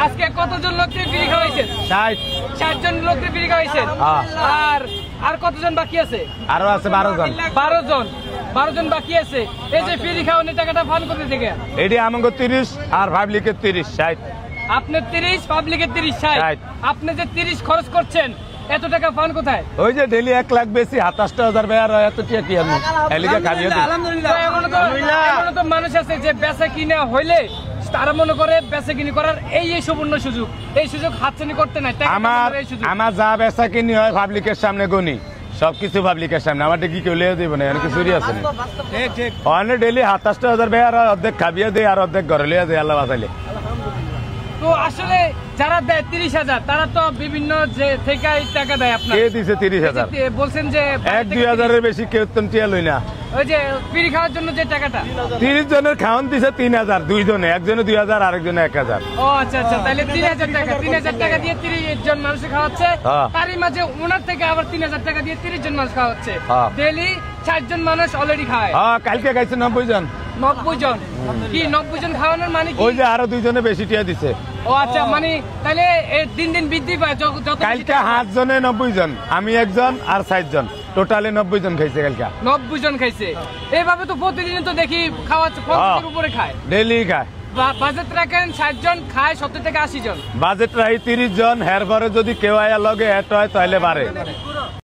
আজকে কতজন লোককে বিড়ি খাওয়াইছেন? 60 জন লোককে বিড়ি খাওয়াইছেন। আর কতজন বাকি আছে? আরো আছে 12 জন। 12 জন বাকি আছে। এই যে বিড়ি খাওয়ানোর টাকাটা ফান্ড করতে থেকে এটি আমাকে 30 আর পাবলিকের 30 60। আপনি 30, পাবলিকের 30 60। আপনি যে 30 খরচ করছেন, এত টাকা ফান্ড কোথায়? ওই যে ডেলি 1 লাখ বেশি 27,000 বেয়ার এত টাকা কি আমি এলিকা খাইয়ে দিই। এমন তো মানুষ আছে যে বেচা কিনা হইলে তারা মনে করে বেচা কিনি করার এই সুবর্ণ সুযোগ, এই সুযোগ হাতছানি করতে নাই। আমার যা বেচা কিনি হয় পাবলিকের সামনে গনি, সবকিছু পাবলিকের সামনে। আমার কি কেউ লিয়ে দেবো না, এর কিছু আছে না। অনেক ডেলি 27,000 বেয়ার অর্ধেক খাবিয়ে দেয় আর অর্ধেক ঘরে লিয়ে দেয় আল্লাহ বাঁচাইলে। তো আসলে যারা দেয় 30,000 তারা তো বিভিন্ন যে থেকে টাকা দেয়। আপনার কে দিছে 30,000? বলছেন যে 1-2 এর বেশি কেউ তো টিয়া লই না। ওই যে বিড়ি খাওয়ার জন্য যে টাকাটা 30 জনের খাওয়ান দিছে 3,000, 2 জনে, একজনে 2,000 আরেকজনে 1,000। ও আচ্ছা, তাহলে 3,000 টাকা দিয়ে 30 জন মানুষ খাওয়াচ্ছে। তারই মাঝে ওনার থেকে আবার 3,000 টাকা দিয়ে 30 জন মানুষ খাওয়াচ্ছে। ডেইলি 60 জন মানুষ অলরেডি খায়। কালকে খাইছে 90 জন। 90 জন কি 90 জন খাওয়ানোর মানে কি? ওই যে আরো 2 জনে বেশি টিয়া দিছে। ও আচ্ছা, মানে তাহলে দিন দিন বৃদ্ধি পায়। কালকে 7 জনে 90 জন, আমি একজন আর 60 জন, টোটালে 90 জন খাইছে কালকে। 90 জন খাইছে। এইভাবে তো প্রতিদিন তো দেখি খাওয়াচ্ছে, 50 এর উপরে খায়, ডেইলি খায়। বাজেট রাখেন 60 জন খায়, 70 থেকে 80 জন। বাজেট রাখি 30 জন। হের পরে যদি কেউ আয়া লগে এট হয় তাহলে বাড়ে।